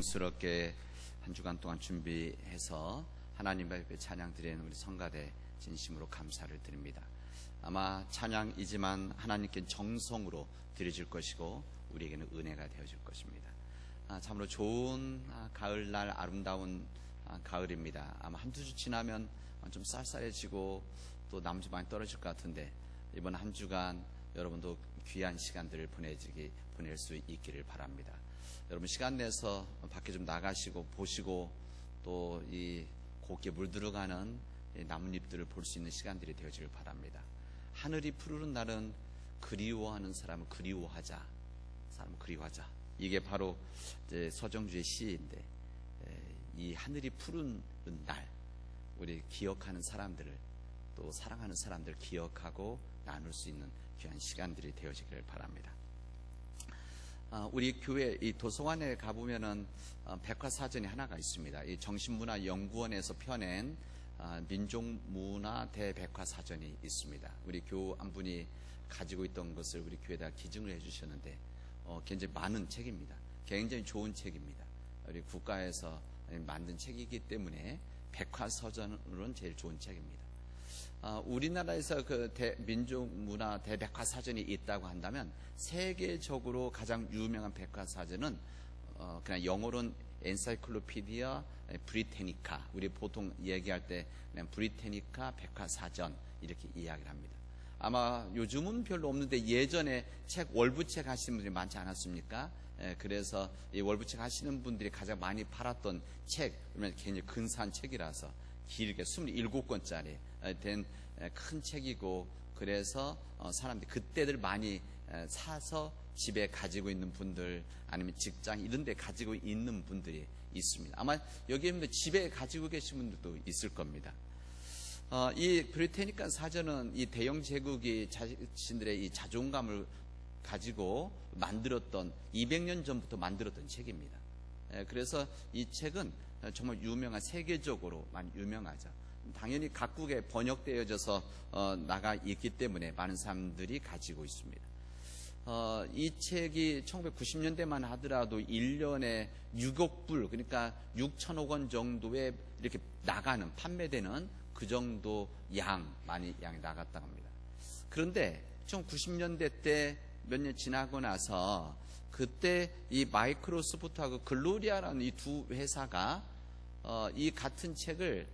스럽게 한 주간 동안 준비해서 하나님 앞에 찬양 드리는 우리 성가대 진심으로 감사를 드립니다. 아마 찬양이지만 하나님께 정성으로 드려질 것이고 우리에게는 은혜가 되어질 것입니다. 참으로 좋은 가을날 아름다운 가을입니다. 아마 한두 주 지나면 좀 쌀쌀해지고 또 남주 많이 떨어질 것 같은데 이번 한 주간 여러분도 귀한 시간들을 보낼 수 있기를 바랍니다. 여러분 시간 내서 밖에 좀 나가시고 보시고 또 이 곱게 물들어가는 나뭇잎들을 볼 수 있는 시간들이 되어지길 바랍니다. 하늘이 푸르른 날은 그리워하는 사람을 그리워하자. 이게 바로 이제 서정주의 시인데, 이 하늘이 푸른 날 우리 기억하는 사람들을 또 사랑하는 사람들을 기억하고 나눌 수 있는 귀한 시간들이 되어지기를 바랍니다. 우리 교회 이 도서관에 가보면은 백과사전이 하나가 있습니다. 이 정신문화연구원에서 펴낸 민족문화 대백과사전이 있습니다. 우리 교안분이 가지고 있던 것을 우리 교회에다 기증을 해주셨는데 굉장히 많은 책입니다. 굉장히 좋은 책입니다. 우리 국가에서 만든 책이기 때문에 백과사전으로는 제일 좋은 책입니다. 우리나라에서 그 민족문화 대백과사전이 있다고 한다면 세계적으로 가장 유명한 백과사전은 그냥 영어로는 엔사이클로피디아 브리테니카, 우리 보통 얘기할 때 그냥 브리테니카 백과사전 이렇게 이야기를 합니다. 아마 요즘은 별로 없는데 예전에 월부책 하시는 분들이 많지 않았습니까? 그래서 이 월부책 하시는 분들이 가장 많이 팔았던 책, 그러면 굉장히 근사한 책이라서 길게 27권짜리 된 큰 책이고, 그래서 사람들이 그때들 많이 사서 집에 가지고 있는 분들 아니면 직장 이런 데 가지고 있는 분들이 있습니다. 아마 여기에 집에 가지고 계신 분들도 있을 겁니다. 이 브리테니카 사전은 이 대영 제국이 자신들의 이 자존감을 가지고 만들었던 200년 전부터 만들었던 책입니다. 그래서 이 책은 정말 유명한, 세계적으로 많이 유명하죠. 당연히 각국에 번역되어져서 나가 있기 때문에 많은 사람들이 가지고 있습니다. 이 책이 1990년대만 하더라도 1년에 6억 불, 그러니까 6천억 원 정도에 이렇게 판매되는 그 정도 많이 양이 나갔다고 합니다. 그런데 1990년대 때 몇 년 지나고 나서 그때 이 마이크로소프트하고 글로리아라는 이 두 회사가 이 같은 책을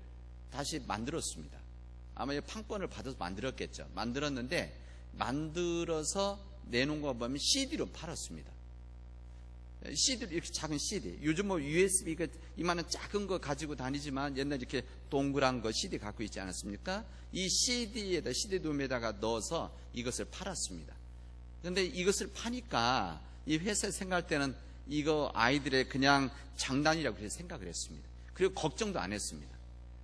다시 만들었습니다. 아마 판권을 받아서 만들었겠죠. 만들었는데 만들어서 내놓은 거 보면 CD로 팔았습니다. CD로, 이렇게 작은 CD. 요즘 USB가 이만한 작은 거 가지고 다니지만 옛날에 이렇게 동그란 거 CD 갖고 있지 않았습니까? 이 CD돔에다가 넣어서 이것을 팔았습니다. 그런데 이것을 파니까 이 회사에 생각할 때는 이거 아이들의 그냥 장난이라고 생각을 했습니다. 그리고 걱정도 안 했습니다.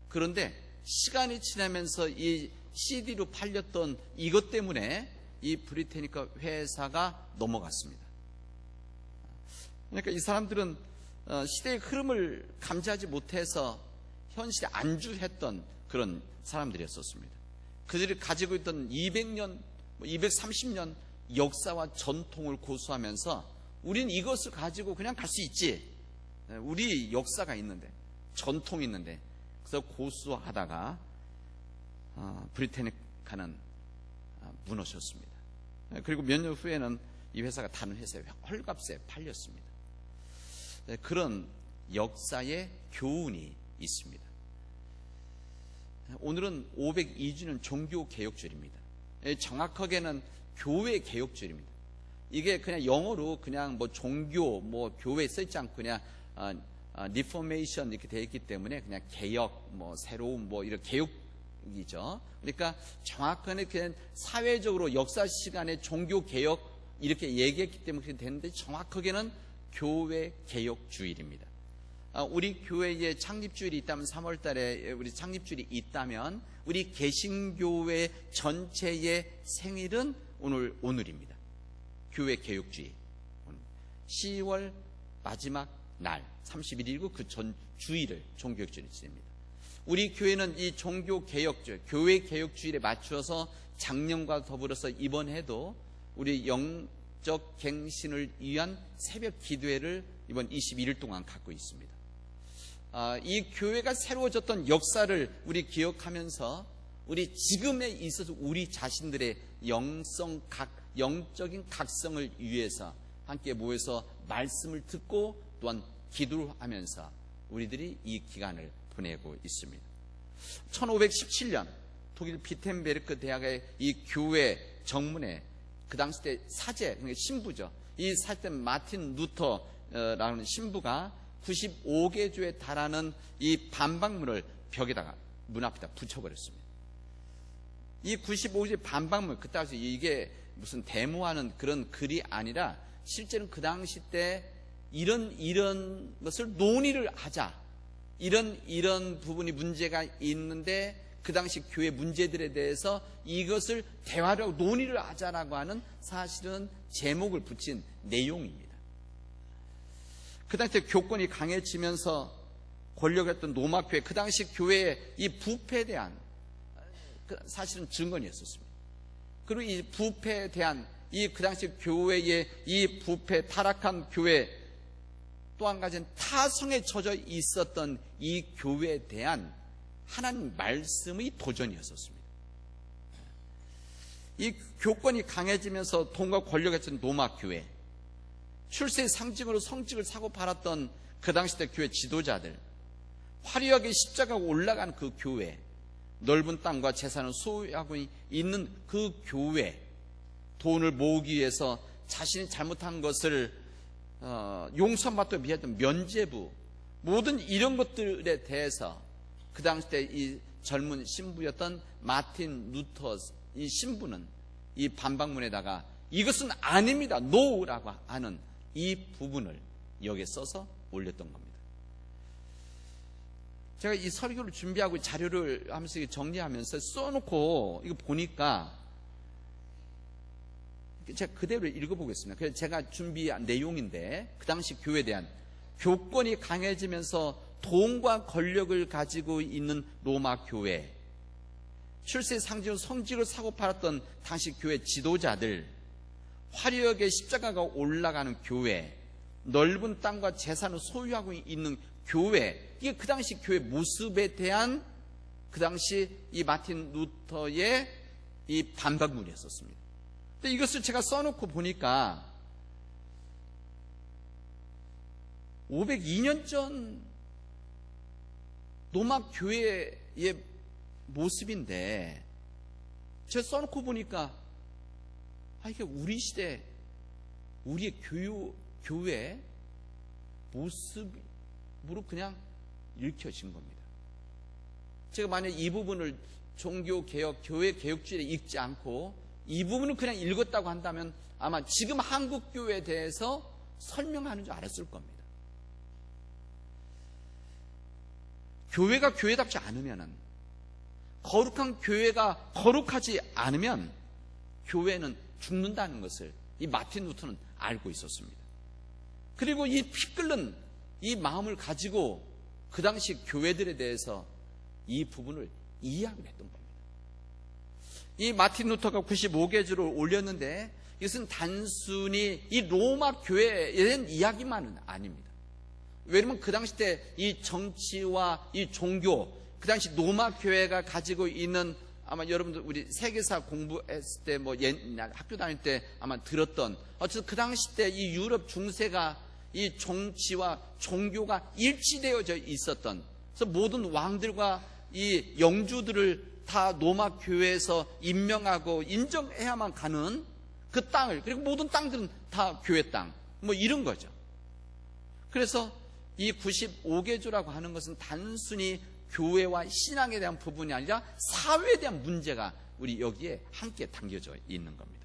그런데 시간이 지나면서 이 CD로 팔렸던 이것 때문에 이 브리테니카 회사가 넘어갔습니다. 그러니까 이 사람들은 시대의 흐름을 감지하지 못해서 현실에 안주했던 그런 사람들이었었습니다. 그들이 가지고 있던 200년, 230년 역사와 전통을 고수하면서 우린 이것을 가지고 그냥 갈 수 있지. 우리 역사가 있는데, 전통이 있는데. 그래서 고수하다가 브리테니카는 무너졌습니다. 그리고 몇 년 후에는 이 회사가 다른 회사에 헐값에 팔렸습니다. 그런 역사의 교훈이 있습니다. 오늘은 502주년 종교개혁절입니다. 정확하게는 교회개혁절입니다. 이게 그냥 영어로 그냥 종교, 교회 써있지 않고 그냥 리포메이션 이렇게 되어 있기 때문에 그냥 개혁, 새로운 이런 개혁이죠. 그러니까 정확하게 그냥 사회적으로 역사 시간에 종교 개혁 이렇게 얘기했기 때문에 그렇게 되는데 정확하게는 교회 개혁 주일입니다. 우리 교회에 창립주일이 있다면 3월 달에 우리 창립주일이 있다면 우리 개신교회 전체의 생일은 오늘입니다. 교회 개혁주일. 10월 마지막 날 31일이고 그 전 주일을 종교개혁주일을 지냅니다. 우리 교회는 이 종교개혁주일, 교회 개혁주일에 맞추어서 작년과 더불어서 이번 해도 우리 영적 갱신을 위한 새벽 기도회를 이번 21일 동안 갖고 있습니다. 이 교회가 새로워졌던 역사를 우리 기억하면서 우리 지금에 있어서 우리 자신들의 영적인 각성을 위해서 함께 모여서 말씀을 듣고 또한 기도를 하면서 우리들이 이 기간을 보내고 있습니다. 1517년 독일 비텐베르크 대학의 이 교회 정문에 그 당시 때 사제, 그러니까 신부죠. 이 사제 마틴 루터라는 신부가 95개조에 달하는 이 반박문을 벽에다가 문 앞에다 붙여버렸습니다. 이 95개 반박문, 그때 당시 이게 무슨 데모하는 그런 글이 아니라 실제는 그 당시 때 이런 것을 논의를 하자. 이런 부분이 문제가 있는데 그 당시 교회 문제들에 대해서 이것을 대화를 하고 논의를 하자라고 하는 사실은 제목을 붙인 내용입니다. 그 당시 교권이 강해지면서 권력했던 로마교회, 그 당시 교회의 이 부패에 대한 사실은 증언이었었습니다. 그리고 이 부패에 대한 그 당시 교회의 이 부패, 타락한 교회, 또 한 가지는 타성에 젖어 있었던 이 교회에 대한 하나님 말씀의 도전이었었습니다. 이 교권이 강해지면서 돈과 권력이 있던 로마 교회, 출세의 상징으로 성직을 사고 팔았던 그 당시 때 교회 지도자들, 화려하게 십자가가 올라간 그 교회, 넓은 땅과 재산을 소유하고 있는 그 교회, 돈을 모으기 위해서 자신이 잘못한 것을 용서받기 위했던 면죄부, 모든 이런 것들에 대해서 그 당시 때 이 젊은 신부였던 마틴 루터 이 신부는 이 반박문에다가 이것은 아닙니다, 노라고 하는 이 부분을 여기에 써서 올렸던 겁니다. 제가 이 설교를 준비하고 자료를 하면서 정리하면서 써놓고 이거 보니까 제가 그대로 읽어보겠습니다. 그래서 제가 준비한 내용인데, 그 당시 교회에 대한 교권이 강해지면서 돈과 권력을 가지고 있는 로마 교회, 출세 상징으로 성직을 사고 팔았던 당시 교회 지도자들, 화려하게 십자가가 올라가는 교회, 넓은 땅과 재산을 소유하고 있는 교회, 이게 그 당시 교회 모습에 대한 그 당시 이 마틴 루터의 이 반박문이었습니다. 근데 이것을 제가 써놓고 보니까 502년 전 로마 교회의 모습인데, 제가 써놓고 보니까 이게 우리 시대 우리의 교회 모습으로 그냥 읽혀진 겁니다. 제가 만약 이 부분을 종교개혁, 교회개혁주의에 읽지 않고 이 부분을 그냥 읽었다고 한다면 아마 지금 한국교회에 대해서 설명하는 줄 알았을 겁니다. 교회가 교회답지 않으면, 거룩한 교회가 거룩하지 않으면 교회는 죽는다는 것을 이 마틴 루터는 알고 있었습니다. 그리고 이 피 끓는 이 마음을 가지고 그 당시 교회들에 대해서 이 부분을 이해하기로 했던 겁니다. 이 마틴 루터가 95개조를 올렸는데 이것은 단순히 이 로마 교회에 대한 이야기만은 아닙니다. 왜냐하면 그 당시 때 이 정치와 이 종교, 그 당시 로마 교회가 가지고 있는, 아마 여러분들 우리 세계사 공부했을 때 뭐 옛날 학교 다닐 때 아마 들었던, 어쨌든 그 당시 때 이 유럽 중세가 이 정치와 종교가 일치되어져 있었던, 그래서 모든 왕들과 이 영주들을 다 로마 교회에서 임명하고 인정해야만 가는 그 땅을, 그리고 모든 땅들은 다 교회 땅, 뭐 이런 거죠. 그래서 이 95개조라고 하는 것은 단순히 교회와 신앙에 대한 부분이 아니라 사회에 대한 문제가 우리 여기에 함께 담겨져 있는 겁니다.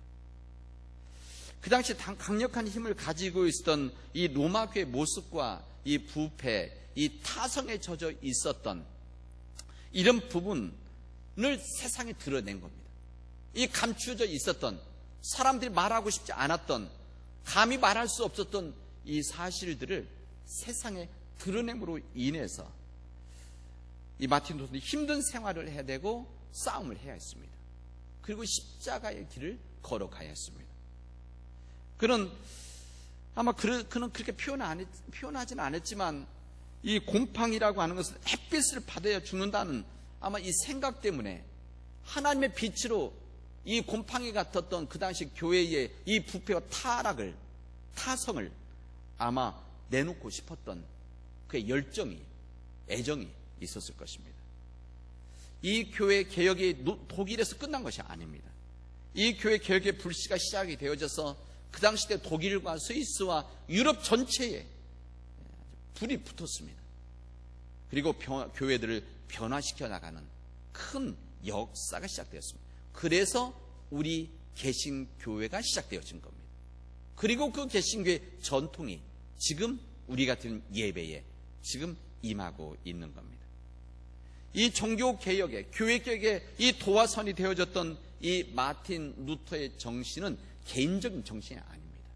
그 당시 강력한 힘을 가지고 있었던 이 로마 교회의 모습과 이 부패, 이 타성에 젖어 있었던 이런 부분을 세상에 드러낸 겁니다. 이 감추어져 있었던, 사람들이 말하고 싶지 않았던, 감히 말할 수 없었던 이 사실들을 세상에 드러냄으로 인해서 이 마틴 루터는 힘든 생활을 해야 되고 싸움을 해야 했습니다. 그리고 십자가의 길을 걸어가야 했습니다. 아마 그는 그렇게 표현하지는 않았지만 이 곰팡이라고 하는 것은 햇빛을 받아야 죽는다는 아마 이 생각 때문에 하나님의 빛으로 이 곰팡이 같았던 그 당시 교회의 이 부패와 타성을 아마 내놓고 싶었던 그의 열정이, 애정이 있었을 것입니다. 이 교회 개혁이 독일에서 끝난 것이 아닙니다. 이 교회 개혁의 불씨가 시작이 되어져서 그 당시 때 독일과 스위스와 유럽 전체에 불이 붙었습니다. 그리고 교회들을 변화시켜 나가는 큰 역사가 시작되었습니다. 그래서 우리 개신교회가 시작되어진 겁니다. 그리고 그 개신교회 전통이 지금 우리 같은 예배에 지금 임하고 있는 겁니다. 이 종교개혁의 교회개혁의 이 도화선이 되어졌던 이 마틴 루터의 정신은 개인적인 정신이 아닙니다.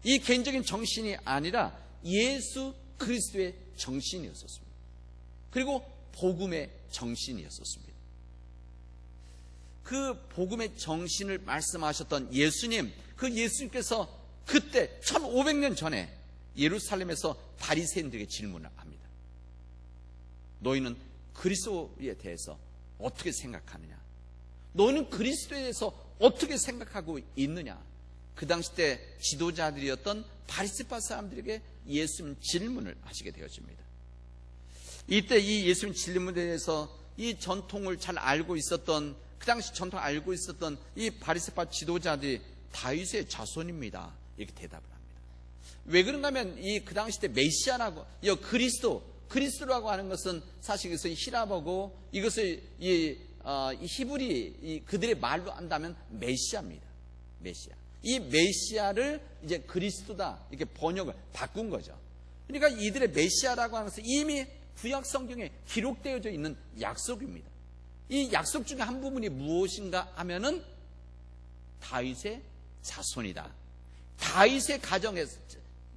이 개인적인 정신이 아니라 예수 그리스도의 정신이었었습니다. 그리고 복음의 정신이었었습니다. 그 복음의 정신을 말씀하셨던 예수님, 그 예수님께서 그때 1500년 전에 예루살렘에서 바리새인들에게 질문을 합니다. 너희는 그리스도에 대해서 어떻게 생각하느냐? 너희는 그리스도에 대해서 어떻게 생각하고 있느냐? 그 당시 때 지도자들이었던 바리새파 사람들에게 예수님 질문을 하시게 되어집니다. 이때 이 예수님 질문에 대해서 이 전통을 잘 알고 있었던, 그 당시 전통을 알고 있었던 이 바리새파 지도자들이 다윗의 자손입니다, 이렇게 대답을 합니다. 왜 그런가 하면 이 그 당시 때 메시아라고, 그리스도라고 하는 것은 사실 이것은 히라버고, 이것을 이 히브리 그들의 말로 한다면 메시아입니다. 메시아. 이 메시아를 이제 그리스도다 이렇게 번역을 바꾼 거죠. 그러니까 이들의 메시아라고 하는 것은 이미 구약 성경에 기록되어져 있는 약속입니다. 이 약속 중에 한 부분이 무엇인가 하면은 다윗의 자손이다. 다윗의 가정에서,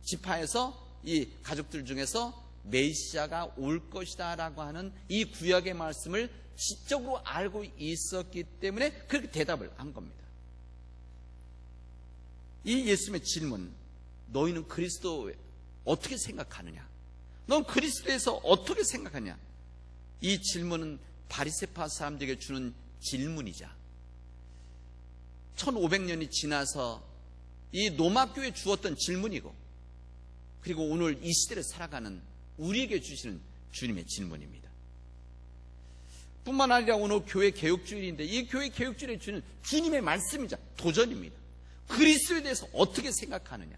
지파에서, 이 가족들 중에서 메시아가 올 것이다 라고 하는 이 구약의 말씀을 지적으로 알고 있었기 때문에 그렇게 대답을 한 겁니다. 이 예수님의 질문, 너희는 그리스도에 어떻게 생각하느냐? 넌 그리스도에서 어떻게 생각하냐? 이 질문은 바리새파 사람들에게 주는 질문이자 1500년이 지나서 이 로마교회에 주었던 질문이고, 그리고 오늘 이 시대를 살아가는 우리에게 주시는 주님의 질문입니다. 뿐만 아니라 오늘 교회 개혁주일인데 이 교회 개혁주일에 주는 주님의 말씀이자 도전입니다. 그리스도에 대해서 어떻게 생각하느냐?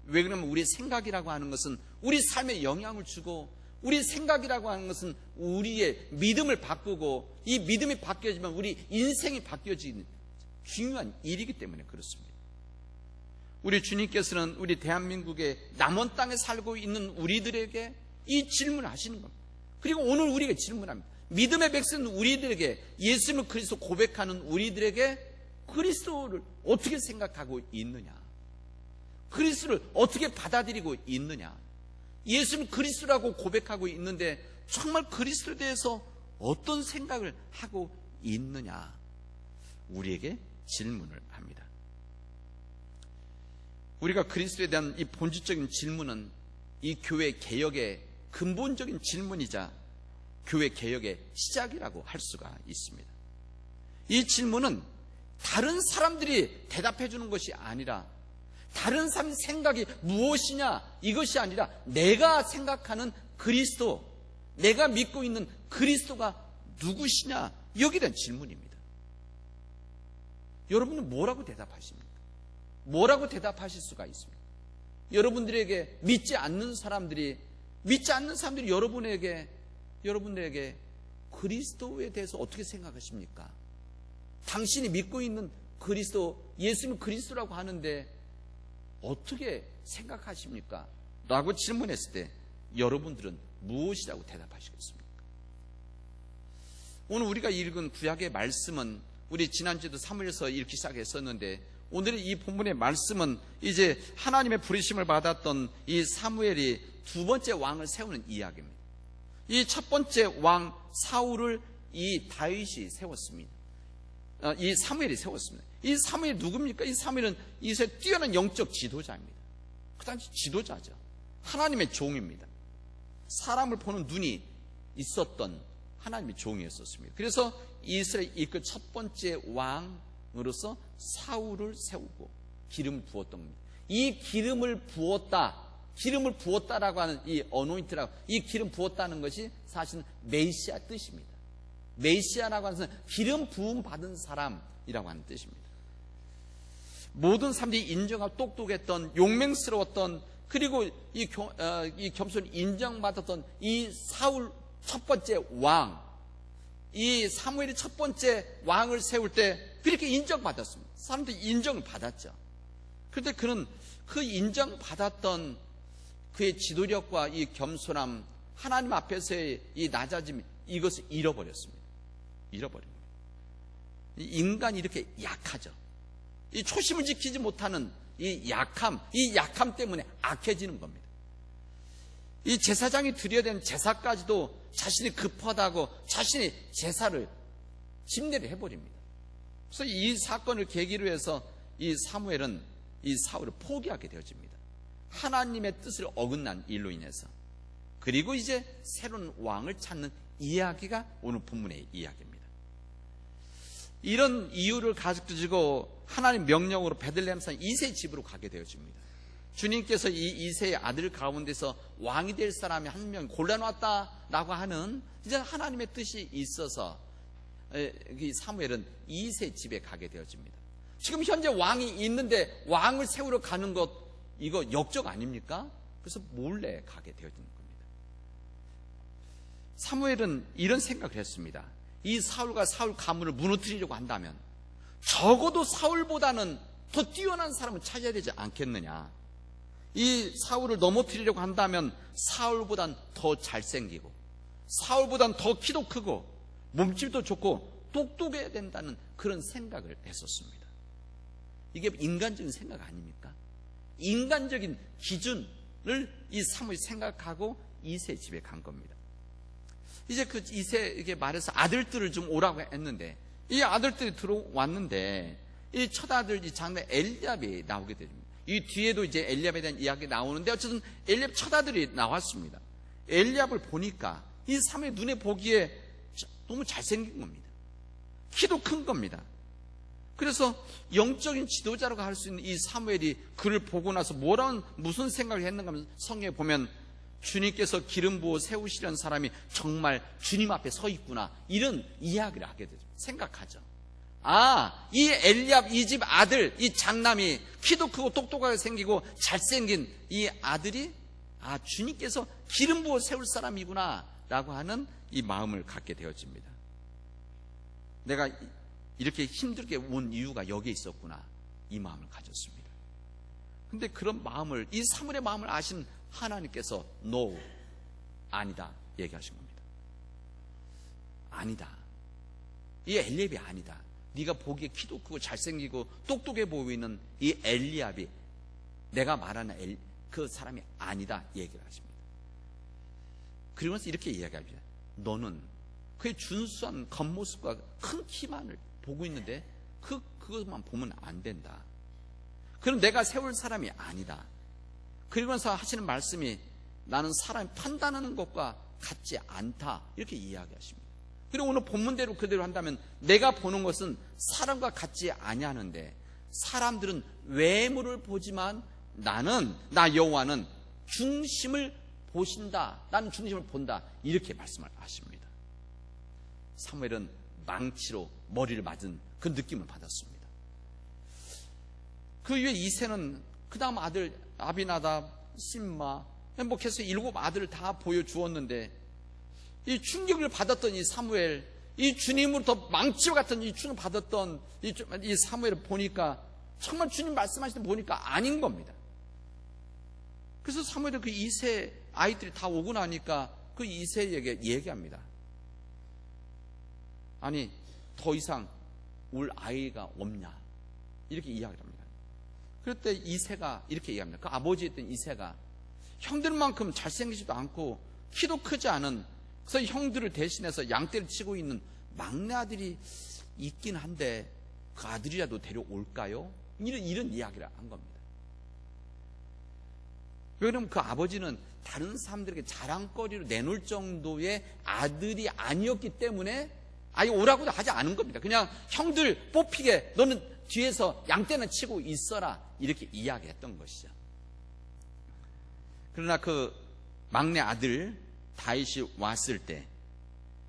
왜 그러면 우리의 생각이라고 하는 것은 우리 삶에 영향을 주고, 우리 생각이라고 하는 것은 우리의 믿음을 바꾸고, 이 믿음이 바뀌어지면 우리 인생이 바뀌어지는 중요한 일이기 때문에 그렇습니다. 우리 주님께서는 우리 대한민국의 남원 땅에 살고 있는 우리들에게 이 질문을 하시는 겁니다. 그리고 오늘 우리에게 질문합니다. 믿음의 백성은 우리들에게, 예수님을 그리스도 고백하는 우리들에게 그리스도를 어떻게 생각하고 있느냐? 그리스도를 어떻게 받아들이고 있느냐? 예수는 그리스도라고 고백하고 있는데 정말 그리스도에 대해서 어떤 생각을 하고 있느냐? 우리에게 질문을 합니다. 우리가 그리스도에 대한 이 본질적인 질문은 이 교회 개혁의 근본적인 질문이자 교회 개혁의 시작이라고 할 수가 있습니다. 이 질문은 다른 사람들이 대답해 주는 것이 아니라, 다른 사람 생각이 무엇이냐 이것이 아니라 내가 생각하는 그리스도, 내가 믿고 있는 그리스도가 누구시냐, 여기에 대한 질문입니다. 여러분은 뭐라고 대답하십니까? 뭐라고 대답하실 수가 있습니까? 여러분들에게 믿지 않는 사람들이 여러분들에게 그리스도에 대해서 어떻게 생각하십니까? 당신이 믿고 있는 그리스도, 예수님은 그리스도라고 하는데 어떻게 생각하십니까? 라고 질문했을 때 여러분들은 무엇이라고 대답하시겠습니까? 오늘 우리가 읽은 구약의 말씀은 우리 지난주에도 사무엘서 읽기 시작했었는데, 오늘의 이 본문의 말씀은 이제 하나님의 부르심을 받았던 이 사무엘이 두 번째 왕을 세우는 이야기입니다. 이 첫 번째 왕 사울을 이 다윗이 세웠습니다. 이 사무엘이 세웠습니다. 이 사무엘이 누굽니까? 이 사무엘은 이스라엘 뛰어난 영적 지도자입니다. 그 당시 지도자죠. 하나님의 종입니다. 사람을 보는 눈이 있었던 하나님의 종이었었습니다. 그래서 이스라엘 이끌 첫 번째 왕으로서 사울을 세우고 기름을 부었던 겁니다. 이 기름을 부었다라고 하는 이 어노인트라고, 이 기름 부었다는 것이 사실은 메시아 뜻입니다. 메시아라고 하는 것은 기름 부음 받은 사람이라고 하는 뜻입니다. 모든 사람들이 인정하고 똑똑했던, 용맹스러웠던, 그리고 이 겸손 인정받았던 이 사울 첫 번째 왕, 이 사무엘이 첫 번째 왕을 세울 때 그렇게 인정받았습니다. 사람들이 인정을 받았죠. 그런데 그는 그 인정받았던 그의 지도력과 이 겸손함, 하나님 앞에서의 이 낮아짐, 이것을 잃어버렸습니다. 잃어버립니다. 인간이 이렇게 약하죠. 이 초심을 지키지 못하는 이 약함 때문에 악해지는 겁니다. 이 제사장이 드려야 되는 제사까지도 자신이 급하다고 자신이 제사를 집례를 해버립니다. 그래서 이 사건을 계기로 해서 이 사무엘은 이 사울을 포기하게 되어집니다. 하나님의 뜻을 어긋난 일로 인해서. 그리고 이제 새로운 왕을 찾는 이야기가 오늘 본문의 이야기입니다. 이런 이유를 가지고 하나님 명령으로 베들레헴 산 이새의 집으로 가게 되어집니다. 주님께서 이 이새의 아들 가운데서 왕이 될 사람이 한 명 골라놨다라고 하는 이제 하나님의 뜻이 있어서 이 사무엘은 이새 집에 가게 되어집니다. 지금 현재 왕이 있는데 왕을 세우러 가는 것, 이거 역적 아닙니까? 그래서 몰래 가게 되어지는 겁니다. 사무엘은 이런 생각을 했습니다. 이 사울과 사울 가문을 무너뜨리려고 한다면 적어도 사울보다는 더 뛰어난 사람을 찾아야 되지 않겠느냐. 이 사울을 넘어뜨리려고 한다면 사울보단 더 잘생기고 사울보단 더 키도 크고 몸집도 좋고 똑똑해야 된다는 그런 생각을 했었습니다. 이게 인간적인 생각 아닙니까? 인간적인 기준을 이 사무엘이 생각하고 이새 집에 간 겁니다. 이제 그 이새에게 말해서 아들들을 좀 오라고 했는데 이 아들들이 들어왔는데 이 첫 아들 이 장래 엘리압이 나오게 됩니다. 이 뒤에도 이제 엘리압에 대한 이야기 나오는데 어쨌든 엘리압 첫 아들이 나왔습니다. 엘리압을 보니까 이 사무엘 눈에 보기에 너무 잘생긴 겁니다. 키도 큰 겁니다. 그래서 영적인 지도자라고 할 수 있는 이 사무엘이 그를 보고 나서 무슨 생각을 했는가 하면 성경에 보면 주님께서 기름 부어 세우시려는 사람이 정말 주님 앞에 서 있구나, 이런 이야기를 하게 되죠. 생각하죠. 이 엘리압 이 집 아들, 이 장남이 키도 크고 똑똑하게 생기고 잘생긴 이 아들이 주님께서 기름 부어 세울 사람이구나 라고 하는 이 마음을 갖게 되어집니다. 내가 이렇게 힘들게 온 이유가 여기에 있었구나, 이 마음을 가졌습니다. 근데 그런 마음을, 이 사무엘의 마음을 아신 하나님께서 No, 아니다 얘기하신 겁니다. 아니다, 이 엘리압이 아니다. 네가 보기에 키도 크고 잘생기고 똑똑해 보이는 이 엘리압이 내가 말하는 그 사람이 아니다 얘기를 하십니다. 그러면서 이렇게 이야기합니다. 너는 그의 준수한 겉모습과 큰 키만을 보고 있는데 그것만 보면 안 된다. 그럼 내가 세울 사람이 아니다. 그러면서 하시는 말씀이 나는 사람이 판단하는 것과 같지 않다, 이렇게 이야기하십니다. 그리고 오늘 본문대로 그대로 한다면 내가 보는 것은 사람과 같지 아니하는데 사람들은 외모를 보지만 나 여호와는 중심을 보신다. 나는 중심을 본다. 이렇게 말씀을 하십니다. 사무엘은 망치로 머리를 맞은 그 느낌을 받았습니다. 그 이후에 이새는 그 다음 아들 아비나답, 심마, 행복해서 7 아들을 다 보여주었는데 이 충격을 받았던 이 사무엘, 이 주님으로부터 망치와 같은 이 충격을 받았던 이 사무엘을 보니까 정말 주님 말씀하시는 거 보니까 아닌 겁니다. 그래서 사무엘은 그 이새 아이들이 다 오고 나니까 그 이새에게 얘기합니다. 아니, 더 이상 올 아이가 없냐, 이렇게 이야기를 합니다. 그럴 때 이새가 이렇게 얘기합니다. 그 아버지였던 이새가 형들만큼 잘생기지도 않고 키도 크지 않은, 그래서 형들을 대신해서 양떼를 치고 있는 막내 아들이 있긴 한데 그 아들이라도 데려올까요? 이런 이야기를 한 겁니다. 왜냐하면 그 아버지는 다른 사람들에게 자랑거리로 내놓을 정도의 아들이 아니었기 때문에 아예 오라고도 하지 않은 겁니다. 그냥 형들 뽑히게 너는 뒤에서 양떼나 치고 있어라 이렇게 이야기했던 것이죠. 그러나 그 막내 아들 다윗이 왔을 때,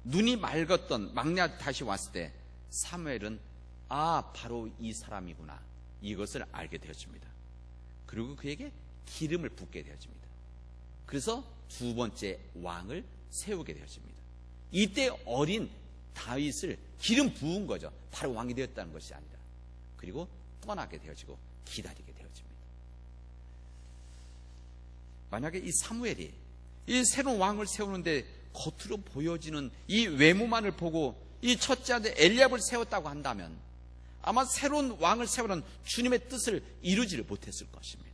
눈이 맑았던 막내 아들 다윗이 왔을 때 사무엘은 바로 이 사람이구나 이것을 알게 되었습니다. 그리고 그에게 기름을 붓게 되었습니다. 그래서 두 번째 왕을 세우게 되었습니다. 이때 어린 다윗을 기름 부은 거죠. 바로 왕이 되었다는 것이 아니라. 그리고 떠나게 되어지고 기다리게 되어집니다. 만약에 이 사무엘이 이 새로운 왕을 세우는데 겉으로 보여지는 이 외모만을 보고 이 첫째 아들 엘리압을 세웠다고 한다면 아마 새로운 왕을 세우는 주님의 뜻을 이루지를 못했을 것입니다.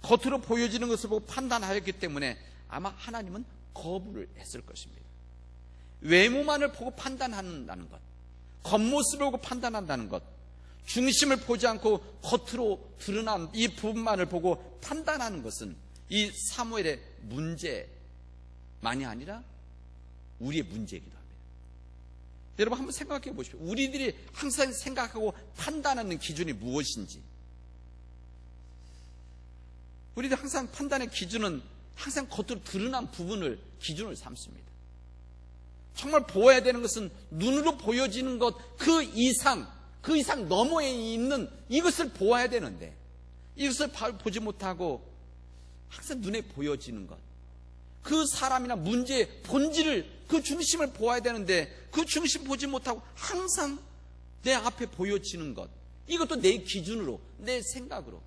겉으로 보여지는 것을 보고 판단하였기 때문에 아마 하나님은 거부를 했을 것입니다. 외모만을 보고 판단한다는 것, 겉모습을 보고 판단한다는 것, 중심을 보지 않고 겉으로 드러난 이 부분만을 보고 판단하는 것은 이 사무엘의 문제만이 아니라 우리의 문제이기도 합니다. 여러분 한번 생각해 보십시오. 우리들이 항상 생각하고 판단하는 기준이 무엇인지. 우리들 항상 판단의 기준은 항상 겉으로 드러난 부분을 기준으로 삼습니다. 정말 보아야 되는 것은 눈으로 보여지는 것 그 이상 너머에 있는 이것을 보아야 되는데 이것을 보지 못하고 항상 눈에 보여지는 것, 그 사람이나 문제의 본질을, 그 중심을 보아야 되는데 그 중심 보지 못하고 항상 내 앞에 보여지는 것, 이것도 내 기준으로, 내 생각으로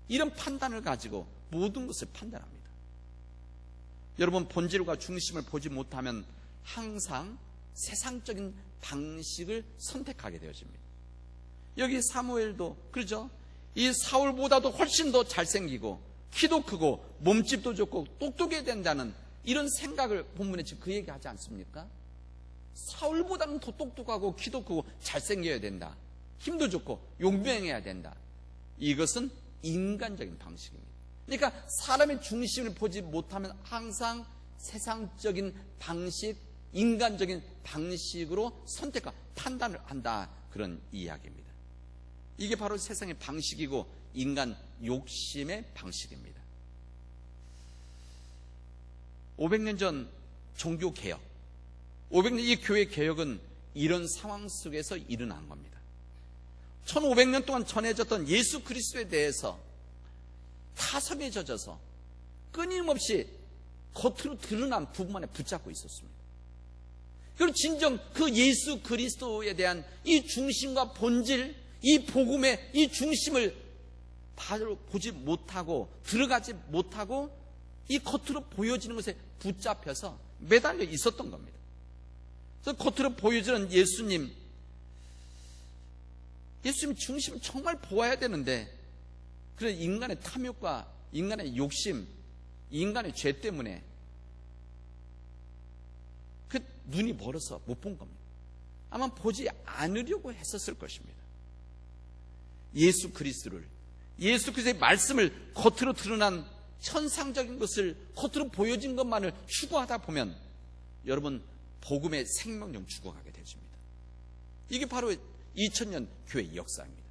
이런 판단을 가지고 모든 것을 판단합니다. 여러분, 본질과 중심을 보지 못하면 항상 세상적인 방식을 선택하게 되어집니다. 여기 사무엘도 그러죠. 이 사울보다도 훨씬 더 잘생기고 키도 크고 몸집도 좋고 똑똑해야 된다는 이런 생각을 본문에 지금 그 얘기하지 않습니까? 사울보다는 더 똑똑하고 키도 크고 잘생겨야 된다, 힘도 좋고 용병해야 된다. 이것은 인간적인 방식입니다. 그러니까 사람의 중심을 보지 못하면 항상 세상적인 방식, 인간적인 방식으로 선택과 판단을 한다, 그런 이야기입니다. 이게 바로 세상의 방식이고 인간 욕심의 방식입니다. 500년 전 종교개혁, 500년 이 교회 개혁은 이런 상황 속에서 일어난 겁니다. 1500년 동안 전해졌던 예수 그리스도에 대해서 타성에 젖어서 끊임없이 겉으로 드러난 부분만에 붙잡고 있었습니다. 그리고 진정 그 예수 그리스도에 대한 이 중심과 본질, 이 복음의 이 중심을 바로 보지 못하고 들어가지 못하고 이 겉으로 보여지는 것에 붙잡혀서 매달려 있었던 겁니다. 그래서 겉으로 보여지는 예수님 중심을 정말 보아야 되는데, 그런 인간의 탐욕과 인간의 욕심, 인간의 죄 때문에 그 눈이 멀어서 못 본 겁니다. 아마 보지 않으려고 했었을 것입니다. 예수 그리스도의 말씀을 겉으로 드러난 현상적인 것을 겉으로 보여진 것만을 추구하다 보면 여러분 복음의 생명력 죽어가게 되십니다. 이게 바로 2000년 교회 역사입니다.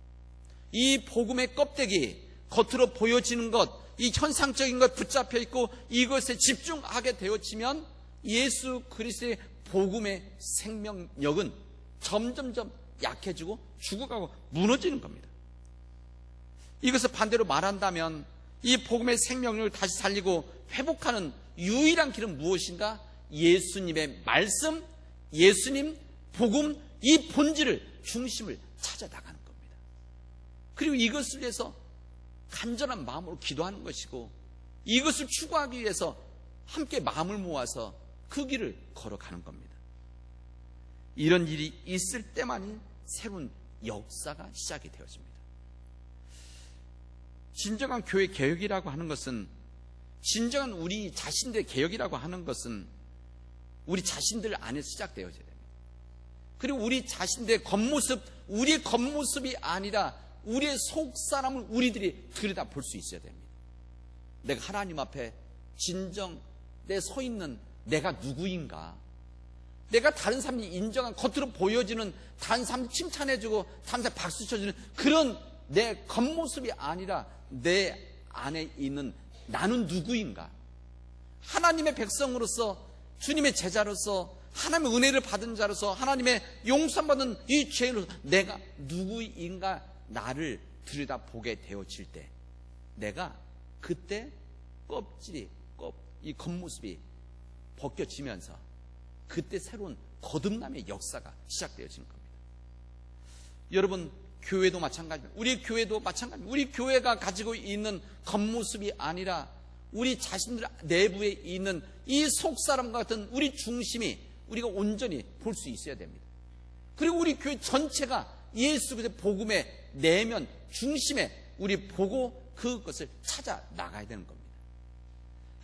이 복음의 껍데기, 겉으로 보여지는 것, 이 현상적인 것 붙잡혀 있고 이것에 집중하게 되어지면 예수 그리스도의 복음의 생명력은 점점점 약해지고 죽어가고 무너지는 겁니다. 이것을 반대로 말한다면 이 복음의 생명력을 다시 살리고 회복하는 유일한 길은 무엇인가? 예수님의 말씀, 예수님, 복음, 이 본질을, 중심을 찾아나가는 겁니다. 그리고 이것을 위해서 간절한 마음으로 기도하는 것이고 이것을 추구하기 위해서 함께 마음을 모아서 그 길을 걸어가는 겁니다. 이런 일이 있을 때만이 새로운 역사가 시작이 되어집니다. 진정한 교회 개혁이라고 하는 것은, 진정한 우리 자신들의 개혁이라고 하는 것은 우리 자신들 안에 시작되어져야 됩니다. 그리고 우리 자신들의 겉모습, 우리의 겉모습이 아니라 우리의 속사람을 우리들이 들여다볼 수 있어야 됩니다. 내가 하나님 앞에 진정 내 서 있는 내가 누구인가, 내가 다른 사람이 인정한, 겉으로 보여지는, 다른 사람 칭찬해주고 다른 사람 박수 쳐주는 그런 내 겉모습이 아니라 내 안에 있는 나는 누구인가, 하나님의 백성으로서, 주님의 제자로서, 하나님의 은혜를 받은 자로서, 하나님의 용서받은 이 죄인으로서 내가 누구인가 나를 들여다보게 되어질 때, 내가 그때 이 겉모습이 벗겨지면서 그때 새로운 거듭남의 역사가 시작되어지는 겁니다. 여러분, 교회도 마찬가지입니다. 우리 교회도 마찬가지입니다. 우리 교회가 가지고 있는 겉모습이 아니라 우리 자신들 내부에 있는 이 속사람과 같은 우리 중심이 우리가 온전히 볼 수 있어야 됩니다. 그리고 우리 교회 전체가 예수 그리스도의 복음의 내면 중심에 우리 보고 그것을 찾아 나가야 되는 겁니다.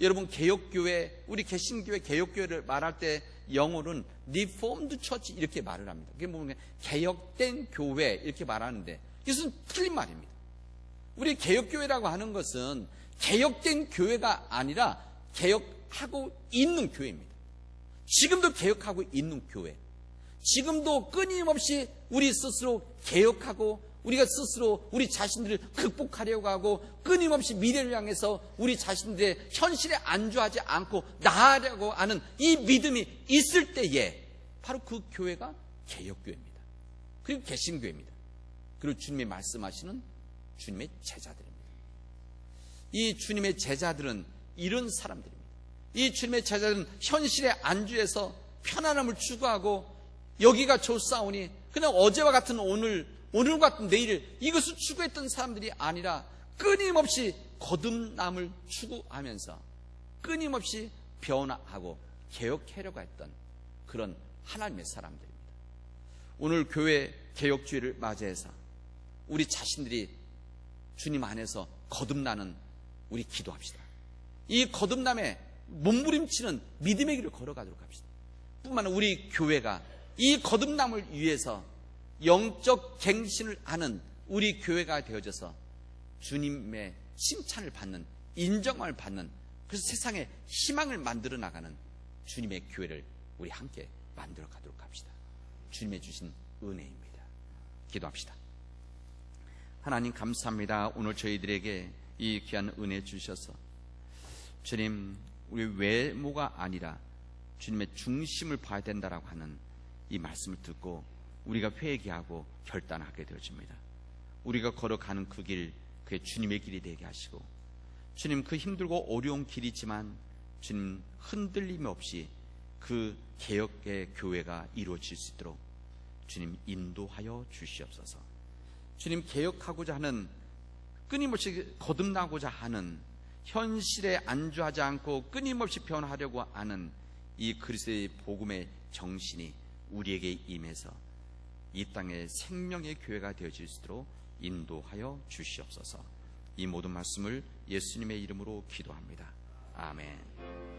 여러분, 개혁교회, 우리 개신교회 개혁교회를 말할 때 영어로는 Reformed Church 이렇게 말을 합니다. 그게 뭐냐면 개혁된 교회 이렇게 말하는데 이것은 틀린 말입니다. 우리 개혁교회라고 하는 것은 개혁된 교회가 아니라 개혁하고 있는 교회입니다. 지금도 개혁하고 있는 교회, 지금도 끊임없이 우리 스스로 개혁하고 우리가 스스로 우리 자신들을 극복하려고 하고 끊임없이 미래를 향해서 우리 자신들의 현실에 안주하지 않고 나아가려고 하는 이 믿음이 있을 때에 바로 그 교회가 개혁교회입니다. 그리고 개신교회입니다. 그리고 주님이 말씀하시는 주님의 제자들입니다. 이 주님의 제자들은 이런 사람들입니다. 이 주님의 제자들은 현실에 안주해서 편안함을 추구하고 여기가 좋사오니 그냥 어제와 같은 오늘 같은 내일 이것을 추구했던 사람들이 아니라 끊임없이 거듭남을 추구하면서 끊임없이 변화하고 개혁하려고 했던 그런 하나님의 사람들입니다. 오늘 교회 개혁주의를 맞이해서 우리 자신들이 주님 안에서 거듭나는 우리 기도합시다. 이 거듭남에 몸부림치는 믿음의 길을 걸어가도록 합시다. 뿐만 아니라 우리 교회가 이 거듭남을 위해서 영적 갱신을 하는 우리 교회가 되어져서 주님의 칭찬을 받는, 인정을 받는, 그래서 세상에 희망을 만들어 나가는 주님의 교회를 우리 함께 만들어 가도록 합시다. 주님의 주신 은혜입니다. 기도합시다. 하나님 감사합니다. 오늘 저희들에게 이 귀한 은혜 주셔서 주님, 우리 외모가 아니라 주님의 중심을 봐야 된다라고 하는 이 말씀을 듣고 우리가 회개하고 결단하게 되어집니다. 우리가 걸어가는 그 길, 그게 주님의 길이 되게 하시고, 주님, 그 힘들고 어려운 길이지만 주님 흔들림 없이 그 개혁의 교회가 이루어질 수 있도록 주님 인도하여 주시옵소서. 주님, 개혁하고자 하는, 끊임없이 거듭나고자 하는, 현실에 안주하지 않고 끊임없이 변화하려고 하는 이 그리스도의 복음의 정신이 우리에게 임해서 이 땅의 생명의 교회가 되어질 수 있도록 인도하여 주시옵소서. 이 모든 말씀을 예수님의 이름으로 기도합니다. 아멘.